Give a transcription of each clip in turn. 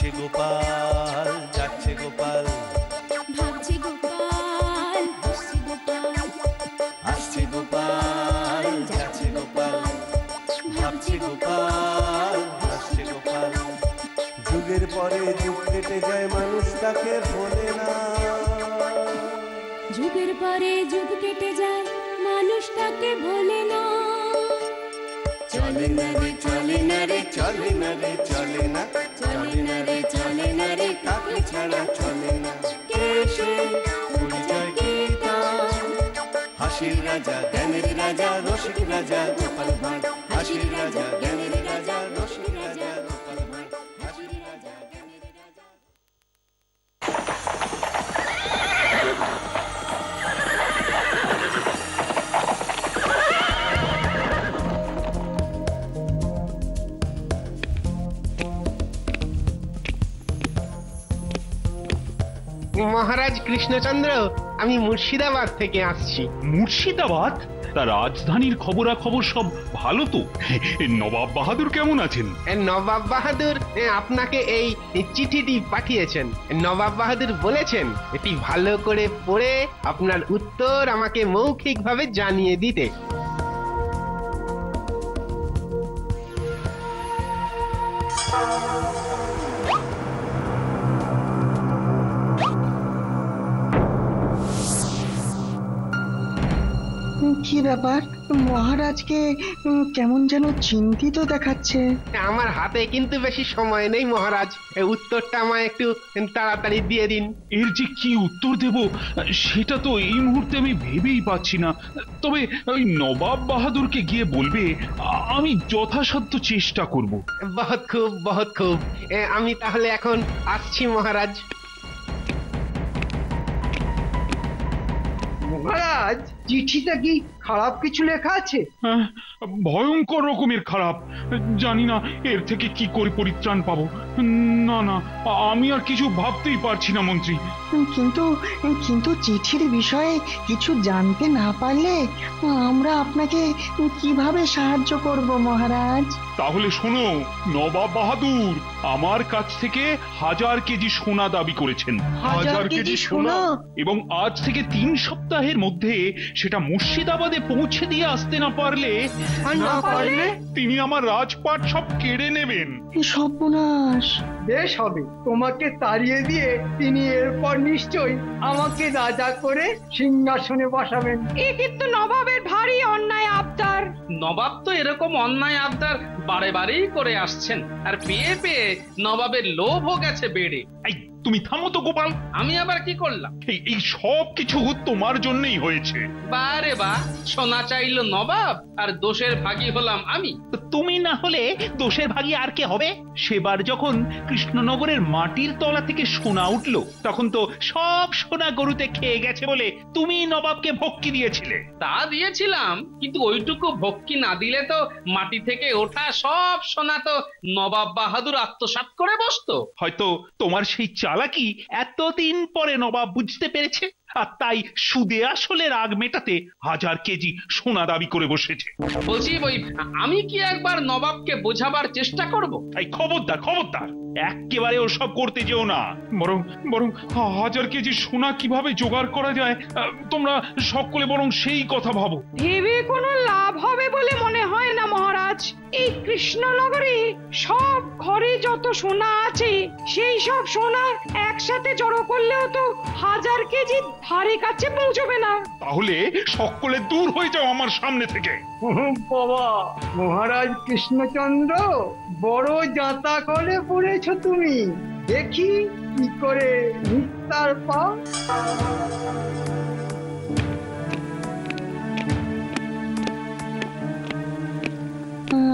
আসছে গোপাল, যাচ্ছে গোপাল, ভাবছে গোপাল, হাসছে গোপাল, আসছে গোপাল, যাচ্ছে গোপাল, ভাবছে গোপাল, হাসছে গোপাল। যুগের পরে যুগ কেটে যায়, মানুষ তাকে ভোলে না। যুগের পরে যুগ কেটে যায়, মানুষ তাকে ভোলে না। চলে না রে, চলে না রে, চলে না রে, চলে না, চলে না রে, চলে না রে, তাকে ছাড়া চলে না। কে সে? পরিচয় কি তার? হাসির রাজা, জ্ঞানের রাজা, রসিক রাজা গোপাল ভাঁড়। হাসির রাজা, জ্ঞানের রাজা, রসিক রাজা গোপাল ভাঁড়। হাসির রাজা, জ্ঞানের রাজা। মহারাজ কৃষ্ণচন্দ্র, আমি মুর্শিদাবাদ থেকে আসছি। মুর্শিদাবাদ? তা রাজধানীর খবরাখবর সব ভালো তো? নবাব বাহাদুর কেমন আছেন? নবাব বাহাদুর আপনাকে এই চিঠিটি পাঠিয়েছেন। নবাব বাহাদুর বলেছেন এটি ভালো করে পড়ে আপনার উত্তর আমাকে মৌখিকভাবে জানিয়ে দিতে। কি ব্যাপার, মহারাজকে কেমন যেন চিন্তিত দেখাচ্ছে। আমার হাতে কিন্তু বেশি সময় নেই মহারাজ, উত্তরটা আমায় একটু তাড়াতাড়ি দিয়ে দিন। এর যে কি উত্তর দেব সেটা তো এই মুহূর্তে আমি ভেবেই পাচ্ছি না। তবে ওই নবাব বাহাদুরকে গিয়ে বলবে আমি যথাসাধ্য চেষ্টা করব। বহুত খুব, বহুত খুব। আমি তাহলে এখন আসছি মহারাজ। মহারাজ, চিঠিটা কি খারাপ কিছু লেখা আছে? হ্যাঁ, ভয়ঙ্কর রকমের খারাপ। জানি না এর থেকে কি করে পরিত্রাণ পাবো। না না, আমি আর কিছু ভাবতেই পারছি না মন্ত্রী। কিন্তু কিন্তু চিঠির বিষয়ে কিছু জানতে না পারলে আমরা আপনাকে কিভাবে সাহায্য করব মহারাজ? তাহলে শোনো, নবাব বাহাদুর আমার কাছ থেকে 1000 কেজি সোনা দাবি করেছেন। 1000 কেজি সোনা? এবং আজ থেকে 3 সপ্তাহের মধ্যে সেটা মুর্শিদাবাদে পৌঁছে দিয়ে আসতে না পারলে তিনি আমার রাজপাট সব কেড়ে নেবেন। সর্বনাশ! বেশ হবে, তোমাকে তাড়িয়ে দিয়ে তিনি এরপর নিশ্চয়ই আমাকে রাজা করে সিংহাসনে বসাবেন। এ কিন্তু নবাবের ভারী অন্যায় আবদার। নবাব তো এরকম অন্যায় আবদার বারে বারেই করে আসছেন, আর পেয়ে পেয়ে নবাবের লোভও গেছে বেড়ে। এই তুমি থামো তো গোপাল। আমি আবার কি করলাম? এই সব কিছু তোমার জন্যই হয়েছে। বারে বা সোনা চাইলো নবাব, আর দোষের ভাগী হলাম আমি। তুমি না হলে দোষের ভাগী আর কে হবে? সেবার যখন কৃষ্ণনগরের মাটির তলা থেকে সোনা উঠলো, তখন তো সব সোনা গরুতে খেয়ে গেছে বলে তুমি নবাবকে ভক্তি দিয়েছিলে। তা দিয়েছিলাম, কিন্তু ওইটুকু ভক্তি না দিলে তো মাটি থেকে ওঠা সব সোনা তো নবাব বাহাদুর আত্মসাৎ করে বসতো। হয়তো তোমার সেই চালাকি এতদিন পরে নবাব বুঝতে পেরেছে, আর তাই সুদে আসলে রাগ মেটাতে 1000 কেজি সোনা দাবি করে বসেছে। বলছি ওই আমি কি একবার নবাবকে বোঝাবার চেষ্টা করব? এই খবরদার, খবরদার, একেবারে ওসব করতে যেও না। বরং বরং 1000 কেজি সোনা কিভাবে জোগাড় করা যায় তোমরা সকলে বরং সেই কথা ভাবো। ভেবে কোনো লাভ হবে বলে মনে হয় না মহারাজ। এই কৃষ্ণনগরে সব ঘরে যত সোনা আছে সেই সব সোনা একসাথে জড়ো করলেও তো 1000 কেজি ধারে কাছে পৌঁছবে না। তাহলে সকলে দূর হয়ে যাও আমার সামনে থেকে। বাবা, মহারাজ কৃষ্ণচন্দ্র, বড় যাতা করে পড়েছ তুমি। দেখি কি করে নিস্তার পাও।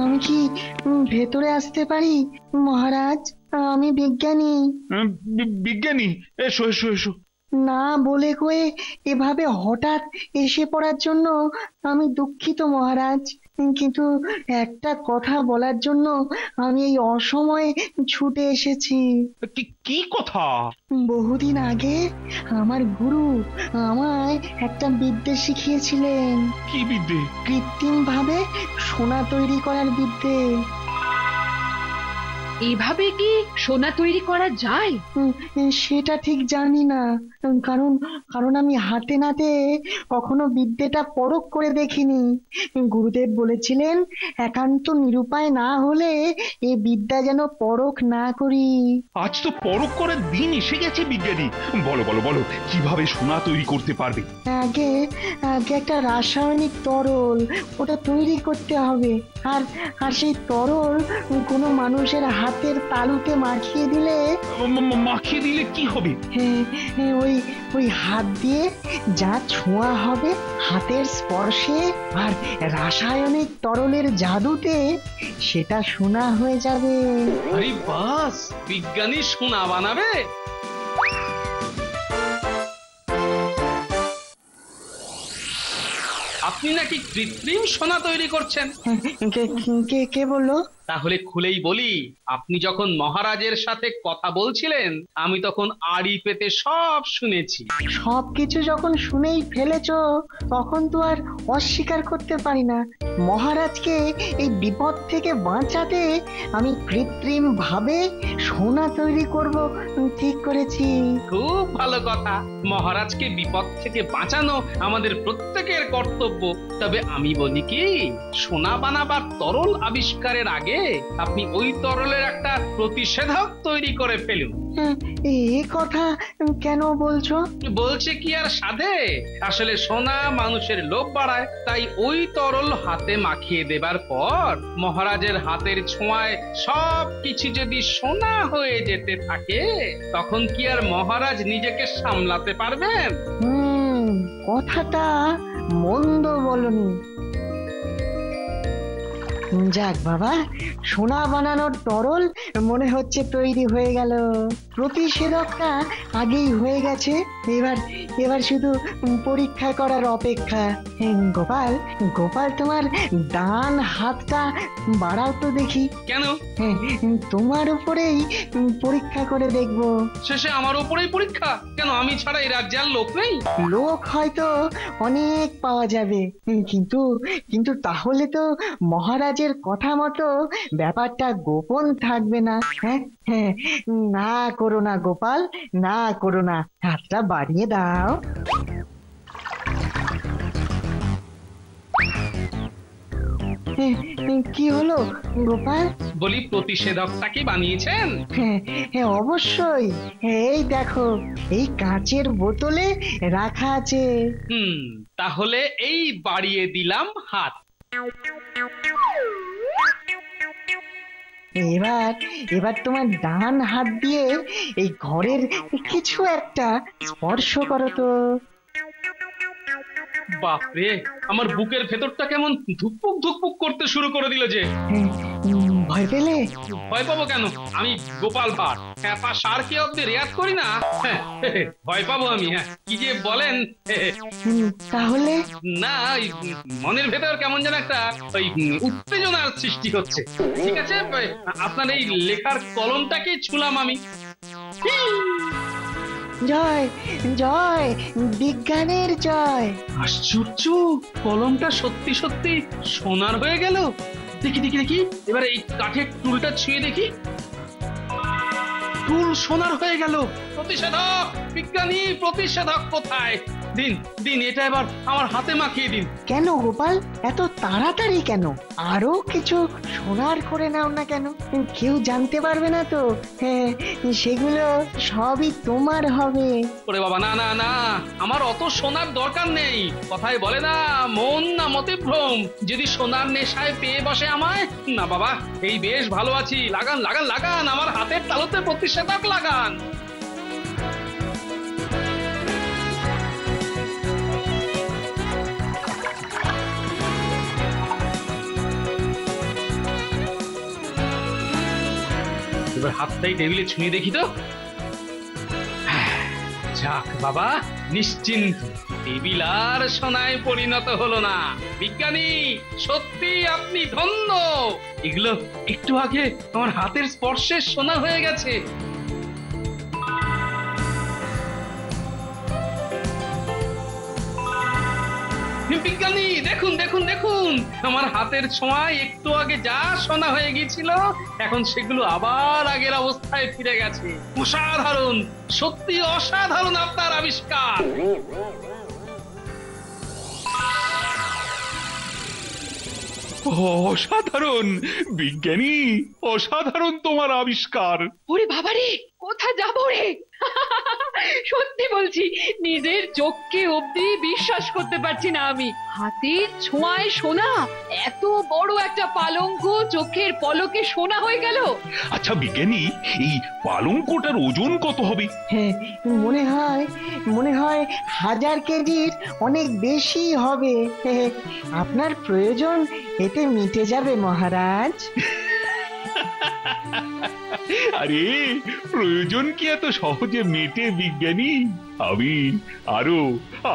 আমি কি ভেতরে আসতে পারি মহারাজ? আমি বিজ্ঞানী। বিজ্ঞানী? এসো এসো এসো। না বলে কয়ে এভাবে হঠাৎ এসে পড়ার জন্য আমি দুঃখিত মহারাজ, কিন্তু একটা কথা বলার জন্য আমি এই অসময়ে ছুটে এসেছি। কি কথা? বহুদিন আগে আমার গুরু আমায় একটা বিদ্যে শিখিয়েছিলেন। কি বিদ্যে? কৃত্রিম ভাবে সোনা তৈরি করার বিদ্যে। এভাবে কি সোনা তৈরি করা যায়? সেটা ঠিক জানি না, কারণ কারণ আমি হাতে নাতে কখনো বিদ্যেটা পরখ করে দেখিনি। গুরুদেব বলেছিলেন একান্ত নিরুপায় না হলে এ বিদ্যা যেন পরখ না করি। আজ তো পরখ করার দিন এসে গেছে বিজ্ঞানী। বলো বলো বলো, কিভাবে সোনা তৈরি করতে পারবে? আগে আগে একটা রাসায়নিক তরল ওটা তৈরি করতে হবে, আর আর সেই তরল কোনো মানুষের হাতের তালুতে মাখিয়ে দিলে মাখিয়ে দিলে কি হবে? ওই ওই হাত দিয়ে যা ছোঁয়া হবে হাতের স্পর্শে আর রাসায়নিক তরলের জাদুতে সেটা সোনা হয়ে যাবে। আরে বাস, বিজ্ঞানী সোনা বানাবে। আপনি নাকি কৃত্রিম সোনা তৈরি করছেন? কে কে বললো? তাহলে খুলেই বলি, আপনি যখন মহারাজের সাথে কথা বলছিলেন আমি তখন আড়ি পেতে সব শুনেছি। সবকিছু যখন শুনেই ফেলেছো তখন তো আর অস্বীকার করতে পারি না। মহারাজকে এই বিপদ থেকে বাঁচাতে আমি কৃত্রিম ভাবে সোনা তৈরি করব ঠিক করেছি। খুব ভালো কথা, মহারাজকে বিপদ থেকে বাঁচানো আমাদের প্রত্যেকের কর্তব্য। তবে আমি বলি কি, সোনা বানাবার তরল আবিষ্কারের আগে আপনি ওই তরলের একটা প্রতিষেধক তৈরি করে ফেলুন। এ কথা কেন বলছো? বলছে কি আর সাধে, আসলে সোনা মানুষের লোভ বাড়ায়, তাই ওই তরল হাতে মাখিয়ে দেবার পর মহারাজের হাতের ছোঁয়ায় সব কিছু যদি সোনা হয়ে যেতে থাকে তখন কি আর মহারাজ নিজেকে সামলাতে পারবেন? কথাটা মন্দ বলনি। যাক বাবা, সোনা বানানোর তরল মনে হচ্ছে তৈরি হয়ে গেল। প্রতিষেধকটা আগেই হয়ে গেছে, এবার এবার শুধু পরীক্ষা করার অপেক্ষা। গোপাল গোপাল তোমার ডান হাতটা বাড়াও তো দেখি। কেন? তোমার উপরেই পরীক্ষা করে দেখবো। শেষে আমার উপরেই পরীক্ষা? কেন, আমি ছাড়া এই রাজ্যে আর লোক নেই? লোক হয়তো অনেক পাওয়া যাবে, কিন্তু কিন্তু তাহলে তো মহারাজের কথা মতো ব্যাপারটা গোপন থাকবে না। হ্যাঁ, না করো না গোপাল, না করো না, হাতটা বাড়িয়ে দাও। কি হলো গোপাল? বলি, প্রতিষেধকটা কি বানিয়েছেন? হ্যাঁ অবশ্যই, এই দেখো এই কাঁচের বোতলে রাখা আছে। তাহলে এই বাড়িয়ে দিলাম হাত। এবার এবার তোমার ডান হাত দিয়ে এই ঘরের কিছু একটা স্পর্শ করো তো। বাপরে, আমার বুকের ভেতরটা কেমন ধুকপুক ধুকপুক করতে শুরু করে দিল যে। ভয় পেলে? ভয় পাবো কেন, আমি গোপাল ভাঁড়, হ্যাঁ সার কি অব্দি রেয়াজ করি না? ভয় পাবো আমি? হ্যাঁ, কি যে বলেন। তাহলে না, মনের ভেতর কেমন যেন একটা ওই উত্তেজনার সৃষ্টি হচ্ছে। ঠিক আছে, আপনার এই লেখার কলমটাকে ছুলাম আমি। জয় জয়, বিজ্ঞানের জয়। আশ্চর্য, কলমটা সত্যি সত্যি সোনার হয়ে গেল। দেখি দেখি দেখি, এবার এই কাঠের টুলটা ছুঁয়ে দেখি, টুল সোনার হয়ে গেল। প্রতিষেধক, বিজ্ঞানী প্রতিষেধক কোথায়? দিন দিন, এটা এবার আমার হাতে মাখিয়ে দিন। কেন গোপাল, এত তাড়াতাড়ি কেন? আরো কিছু সোনার করে নাও না কেন? কেউ জানতে পারবে না তো? হ্যাঁ, সেগুলো সবই তোমার হবে। ওরে বাবা, না না না, আমার অত সোনার দরকার নেই। কথায় বলে না, মন না মতিভ্রম, যদি সোনার নেশায় পেয়ে বসে আমায়। না বাবা, এই বেশ ভালো আছি। লাগান লাগান লাগান, আমার হাতের তালুতে প্রতিষেধক লাগান। এবার হাতটাই টেবিলে ছুঁয়ে দেখি তো। যাক বাবা, নিশ্চিন্ত, টেবিল আর সোনায় পরিণত হলো না। বিজ্ঞানী, সত্যি আপনি ধন্য। এগুলো একটু আগে আমার হাতের স্পর্শে সোনা হয়ে গেছে। বিজ্ঞানী দেখুন দেখুন দেখুন, আমার হাতের ছোঁয়ায় একটু আগে যা সোনা হয়ে গিয়েছিল এখন সেগুলো আবার আগের অবস্থায় ফিরে গেছে। অসাধারণ, সত্যি অসাধারণ আপনার আবিষ্কার। অসাধারণ বিজ্ঞানী, অসাধারণ তোমার আবিষ্কার। ওরে বাবারে, কোথা যাবো রে? সত্যি বলছি, নিজের চোখকে অবধি বিশ্বাস করতে পারছি না আমি। হাতের ছোঁয়ায় সোনা, এত বড় একটা পালঙ্ক চোখের পলকে সোনা হয়ে গেল। আচ্ছা বিজ্ঞানী, এই পালঙ্কটার ওজন কত হবে? হ্যাঁ, মনে হয় 1000 কেজির অনেক বেশি হবে। আপনার প্রয়োজন এতে মিটে যাবে মহারাজ। আরে প্রয়োজন কি এত সহজে মেটে বিজ্ঞানী? আমি আরো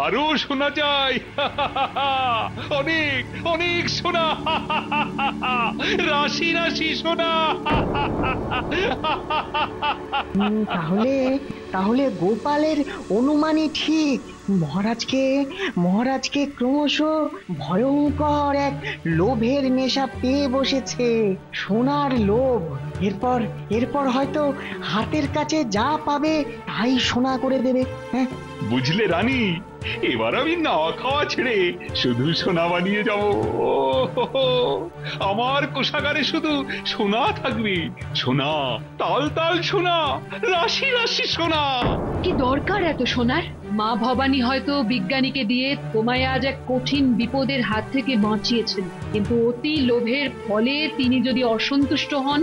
আরো সোনা চাই। অনেক অনেক সোনা, রাশি রাশি সোনা। তাহলে গোপালের অনুমানই ঠিক। মহারাজকে ক্রমশ ভয়ঙ্কর এক লোভের নেশা পেয়ে বসেছে, সোনার লোভ। এরপর হয়তো হাতের কাছে যা পাবে তাই সোনা করে দেবে। হ্যাঁ, বুঝলে রানী, এবার আমি না খাওয়া ছেড়ে শুধু সোনা বানিয়ে যাব। আমার কোষাগারে শুধু সোনা থাকবে, সোনা, তাল তাল সোনা, রাশি রাশি সোনা। কি দরকার এত সোনার? মা ভবানী হয়তো বিজ্ঞানীকে দিয়ে তোমায় আজ এক কঠিন বিপদের হাত থেকে বাঁচিয়েছেন, কিন্তু অতি লোভের ফলে তিনি যদি অসন্তুষ্ট হন।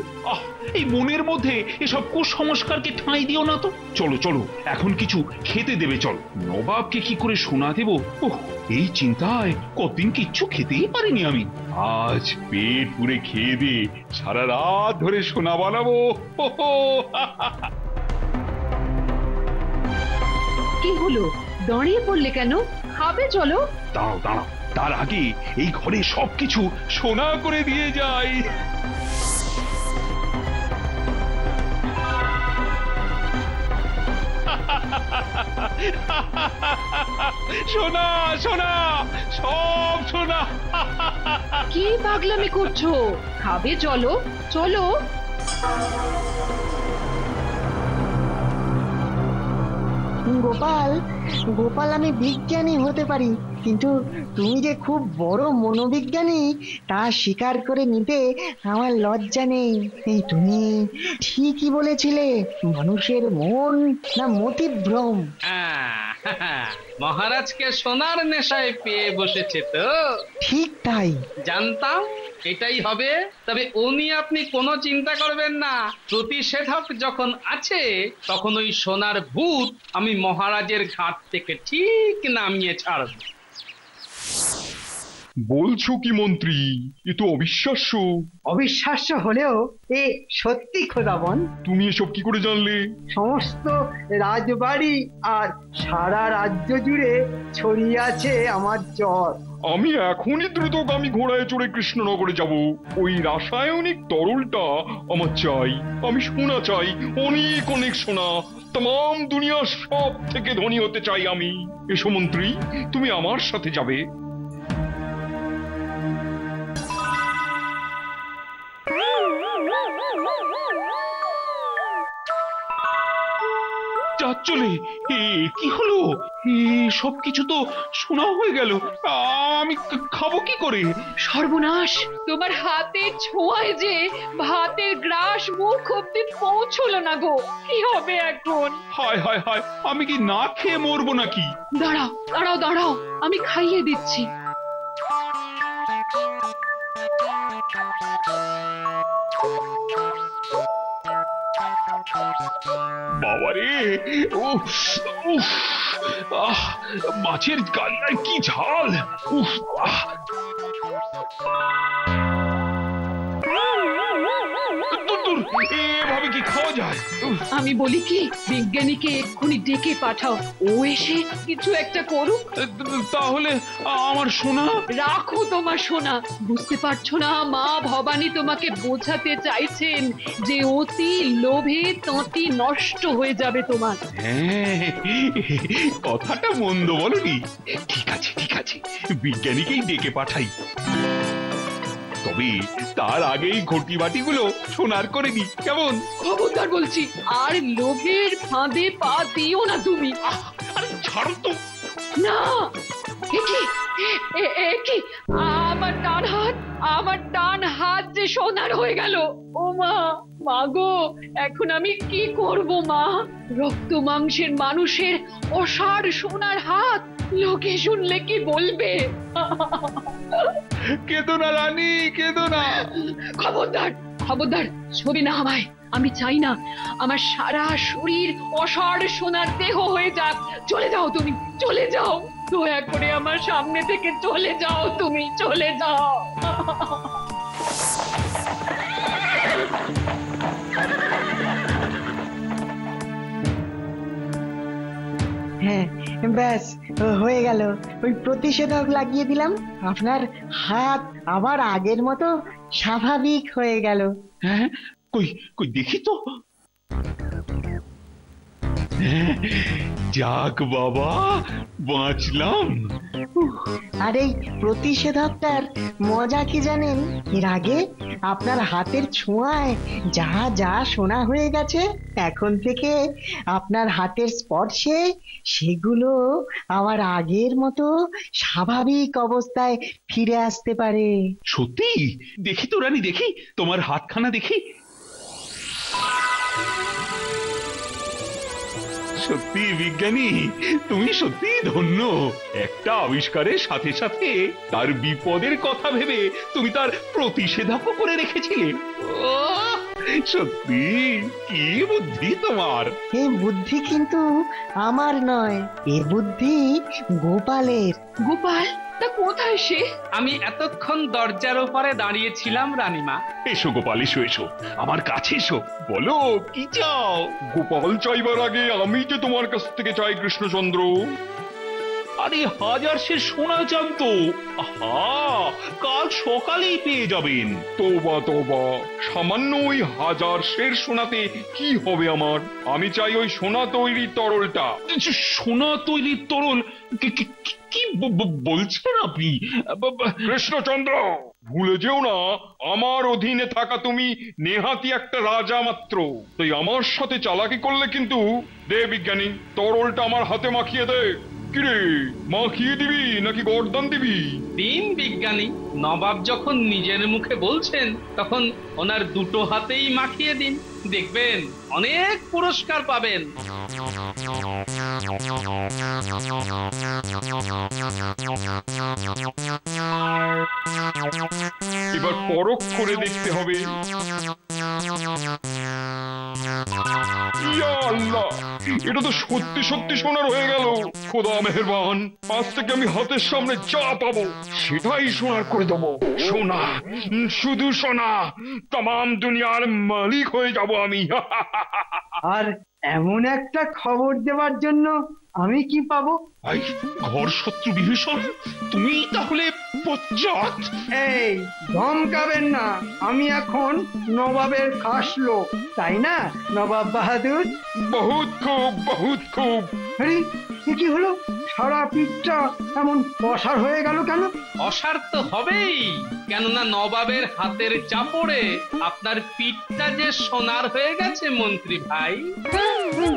এই মনের মধ্যে এসব কুসংস্কারকে ঠাঁই দিও না তো। চলো চলো, এখন কিছু খেতে দেবে। চলো, নবাবকে কি করে সোনা দেবো, এই চিন্তায় কতদিন কিচ্ছু খেতেই পারিনি আমি। আজ পেট পুরে খেয়ে দিয়ে সারা রাত ধরে সোনা বানাবো। কি হলো, দাঁড়িয়ে পড়লে কেন? খাবে চলো। দাঁড়াও দাঁড়াও, তার আগে এই ঘরে সবকিছু সোনা করে দিয়ে যাই। সোনা সোনা, সব সোনা। কি পাগলামি করছো? খাবে চলো চলো। গোপাল, আমি বিজ্ঞানী হতে পারি, কিন্তু তুমি যে খুব বড় মনোবিজ্ঞানী তা স্বীকার করে নিতে আমার লজ্জা নেই। তুমি ঠিকই বলেছিলে, মানুষের মন না মতিভ্রম। মহারাজকে সোনার নেশায় পেয়ে বসেছে তো? ঠিক তাই। জানতাম এটাই হবে। তবে ও নিয়ে আপনি কোনো চিন্তা করবেন না, প্রতিষেধক যখন আছে তখন ওই সোনার ভূত আমি মহারাজের ঘাট থেকে ঠিক নামিয়ে ছাড়ব। বলছো কি মন্ত্রী? এ তো অবিশ্বাস্য। অবিশ্বাস্য হলেও এ সত্যি খোদাবন। তুমি এসব কি করে জানলে? সমস্ত রাজবাড়ি আর সারা রাজ্য জুড়ে ছড়িয়ে আছে আমার জ্বর। আমি এখনই দ্রুতগামী ঘোড়ায় চড়ে কৃষ্ণনগরে যাব। ওই রাসায়নিক তরলটা আমার চাই। আমি সোনা চাই, অনেক অনেক সোনা। তাম দুনিয়ার সব থেকে ধনী হতে চাই আমি। এসো মন্ত্রী, তুমি আমার সাথে যাবে। চলে কি হলো? সবকিছু তো সোনা হয়ে গেল। আমি খাবো কি করে? সর্বনাশ, তোমার হাতের ছোঁয়ায় যে ভাতের গ্রাস মুখ অব্দি পৌঁছলো না গো। কি হবে এখন? হায় হায় হায়, আমি কি না খেয়ে মরবো নাকি? দাঁড়াও দাঁড়াও দাঁড়াও, আমি খাইয়ে দিচ্ছি। বাবারে, মাছের গালিয়ায় কি ঝাল! দূর এভাবে কি খাওয়া যায়? উফ, আমি বলি কি, বিজ্ঞানীকে এক্ষুনি ডেকে পাঠাও, ও এসে কিছু একটা করুক। তাহলে আমার সোনা? রাখো তোমার সোনা। বুঝতে পারছো না, মা ভবানী তোমাকে বোঝাতে চাইছেন যে অতি লোভে তাঁতি নষ্ট হয়ে যাবে তোমার। হ্যাঁ, কথাটা মন্দ বলনি। ঠিক আছে ঠিক আছে, বিজ্ঞানীকেই ডেকে পাঠাই। তবে তার আগেই ঘটি বাটিগুলো সোনার করে নি, কেমন? খবরদার বলছি, আর লোভের ফাঁদে পা দিও না তুমি। আরে ছাড়ো তো। না, কি আমার ডান হাত যে সোনার হয়ে গেল। ও মা, মাগো, এখন আমি কি করব মা? রক্ত মাংসের মানুষের অসার সোনার হাত, লোকে শুনলে কি বলবে? কেঁদো না রানী, কেঁদো না। খবরদার ছবি না আমায়। আমি চাই না আমার সারা শরীর অসার সোনার দেহ হয়ে যাক। চলে যাও তুমি, চলে যাও, দয়া করে আমার সামনে থেকে চলে যাও, তুমি চলে যাও। হ্যাঁ, ব্যাস হয়ে গেল। ওই প্রতিষেধক লাগিয়ে দিলাম, আপনার হাত আবার আগের মতো স্বাভাবিক হয়ে গেল। হ্যাঁ, কই কই দেখি তো। যাক বাবা, বাঁচলাম। আর এই প্রতিষেধকটার মজা কি জানেন? এর আগে আপনার হাতের ছোঁয়ায় যা যা সোনা হয়ে গেছে, এখন থেকে আপনার হাতের স্পর্শে সেগুলো আবার আগের মতো স্বাভাবিক অবস্থায় ফিরে আসতে পারে। সত্যি? দেখি তো রানী, দেখি তোমার হাতখানা দেখি। সত্যি বিজ্ঞানী, তুমি সত্যি ধন্য। একটা আবিষ্কারের সাথে সাথে তার বিপদের কথা ভেবে তুমি তার প্রতিষেধকও করে রেখেছিলে। সত্যি কি বুদ্ধি তোমার! এই বুদ্ধি কিন্তু আমার নয়, এ বুদ্ধি গোপালের। গোপাল? তা কোথায় সে? আমি এতক্ষণ দরজার ওপারে দাঁড়িয়েছিলাম রানীমা। এসো গোপাল, এসো এসো, আমার কাছে এসো, বলো কি চাও। গোপাল চাইবার আগে আমি যে তোমার কাছ থেকে চাই কৃষ্ণচন্দ্র। আরে হাজার সে সোনা চান তো, কাল সকালেই পেয়ে যাবেন। তোবা তোবা, সামান্য ওই হাজার শের সোনাতে কি হবে আমার? আমি চাই ওই সোনা তৈরি তরলটা। সোনা তৈরি তরল? কি বলছেন আপনি? কৃষ্ণচন্দ্র, ভুলে যেও না, আমার অধীনে থাকা তুমি নেহাতি একটা রাজা মাত্র। তাই আমার সাথে চালাকি করলে কিন্তু। দে বিজ্ঞানী, তরলটা আমার হাতে মাখিয়ে দে। কিরে, মাখিয়ে দিবি নাকি গর্দান দিবি? দিন বিজ্ঞানী, নবাব যখন নিজের মুখে বলছেন তখন ওনার দুটো হাতেই মাখিয়ে দিন, দেখবেন অনেক পুরস্কার পাবেন। এবার পরখ করে দেখতে হবে। ইয়া আল্লাহ, এটা তো সত্যি সত্যি সোনার হয়ে গেল। খোদা মেহেরবান, আজ থেকে আমি হাতের সামনে যা পাবো সেটাই সোনার করে দেবো। সোনা, শুধু সোনা, তাম দুনিয়ার মালিক হয়ে যাব আমি। আর এমন একটা খবর দেওয়ার জন্য আমি কি পাবো? ঘর শত্রু বিভীষণ, তুমি তাহলে বজ্জাত? এই, ধমকাবেন না। আমি এখন নবাবের খাস লোক, তাই না নবাব বাহাদুর? বহুত খুব, বহুত খুব। আরে, কি হলো? সারা পিঠটা এমন অসাড় হয়ে গেল কেন? অসার তো হবেই, কেননা নবাবের হাতের চাপড়ে আপনার পিঠটা যে সোনার হয়ে গেছে মন্ত্রী ভাই।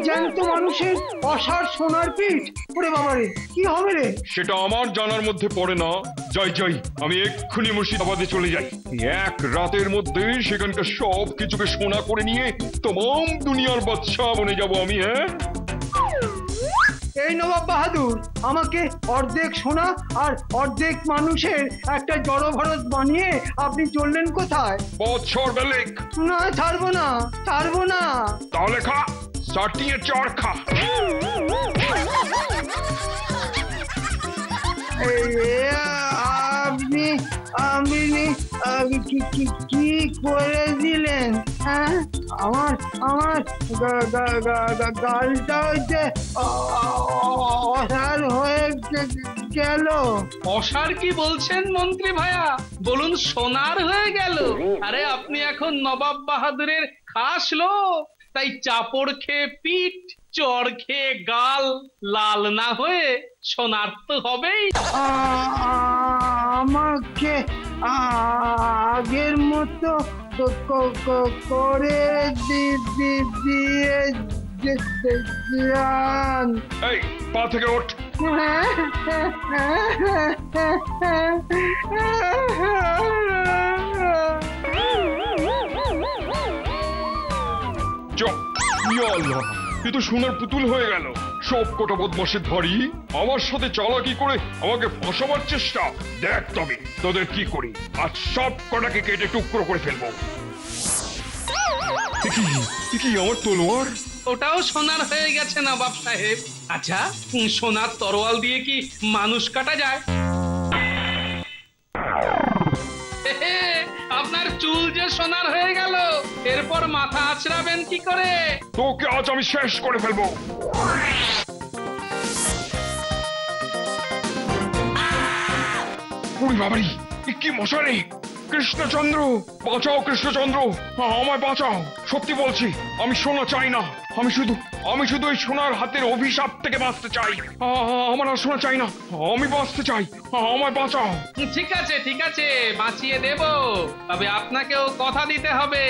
জ্যান্ত মানুষের অসাড় সোনার পিঠ? ওরে বাবারে, কি হবে রে? সেটা আমার জানার মধ্যে পড়ে না। যাই যাই, আমি এক্ষুনি মুর্শিদাবাদে চলে যাই। এক রাতের মধ্যে সেখানকার সব কিছুকে সোনা করে নিয়ে তমাম দুনিয়ার বাদশা বনে যাব আমি। হ্যাঁ, এই নবাব বাহাদুর, আমাকে অর্ধেক সোনা আর অর্ধেক মানুষের একটা জড়ভরত বানিয়ে আপনি চললেন কোথায়? বৎসর বেলেক। না, ছাড়বো না, ছাড়বো না। তাহলে খা, সাটিয়ে চড় খা। আপনি কি করে দিলেন? হ্যাঁ, আমার আমার গালটা হচ্ছে অসার হয়ে গেল। অসার কি বলছেন মন্ত্রী ভায়া? বলুন সোনার হয়ে গেল। আরে আপনি এখন নবাব বাহাদুরের খাস লোক, তাই চাপড় খেয়ে পিঠ, চড় খেয়ে গাল লাল না হয়ে সোনার তো হবেই। আমাকে আগের মতো করে দিয়ে যান। এই পা থেকে ওঠ। এ তো সোনার পুতুল হয়ে গেল। সব কটা বদমাশের ধাড়ি আমার সাথে চালাকি করে আমাকে ফাঁসাবার চেষ্টা। দেখ তবে তোদের কি করি, আর সব কটাকে কেটে টুকরো করে ফেলবো। কি আমার তলোয়ার? ওটাও সোনার হয়ে গেছে নবাব সাহেব। আচ্ছা, সোনার তরোয়াল দিয়ে কি মানুষ কাটা যায়? আপনার চুল যে সোনার হয়ে গেল, এরপর মাথা আঁচড়াবেন কি করে? তোকে আজ আমি শেষ করে ফেলবো। উড়ি বাবারি, কি মশারে! কৃষ্ণচন্দ্র, বাঁচাও কৃষ্ণচন্দ্র, আমায় বাঁচাও। সত্যি বলছি, আমি সোনা চাই না। আমি শুধু ওই সোনার হাতের অভিশাপ থেকে বাঁচতে চাই। আমার আর সোনা চাই না, আমি বাঁচতে চাই। আমায় বাঁচাও। ঠিক আছে, বাঁচিয়ে দেব। তবে আপনাকেও কথা দিতে হবে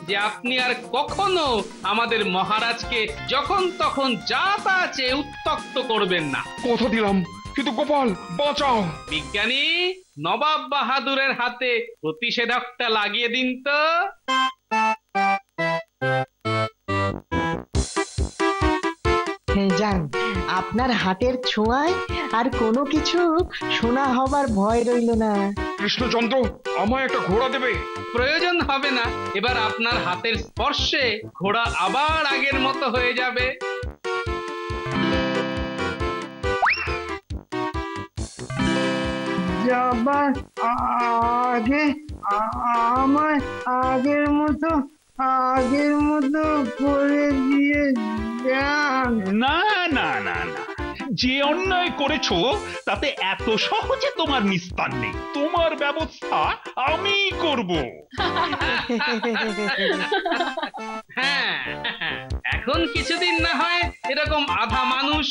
যে আপনি আর কখনো আমাদের মহারাজকে যখন তখন যা তা চেয়ে উত্ত্যক্ত করবেন না। কথা দিলাম, কিন্তু গোপাল বাঁচাও। বিজ্ঞানী, নবাব বাহাদুরের হাতে প্রতিষেধকটা লাগিয়ে দিন তো। যান, আপনার হাতের ছোঁয়ায় আর কোনো কিছু শোনা হবার ভয় রইল না। কৃষ্ণচন্দ্র, আমায় একটা ঘোড়া দেবে? প্রয়োজন হবে না। এবার আপনার হাতের স্পর্শে ঘোড়া আবার আগের মতো হয়ে যাবে। যাবার আগে আমায় আগের মতো করে দিয়ে যান। না না না না, যে অন্যায় করেছো তাতে এত সহজে তোমার নিস্তার নেই। তোমার ব্যবস্থা আমি করব। হ্যাঁ, এখন কিছুদিন না হয় এরকম আধা মানুষ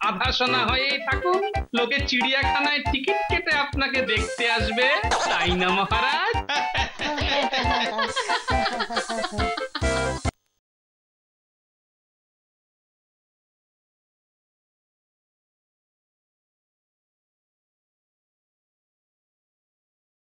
আধা সোনা হয়েই থাকুন। লোকে চিড়িয়াখানায় টিকিট কেটে আপনাকে দেখতে আসবে, তাই না মহারাজ?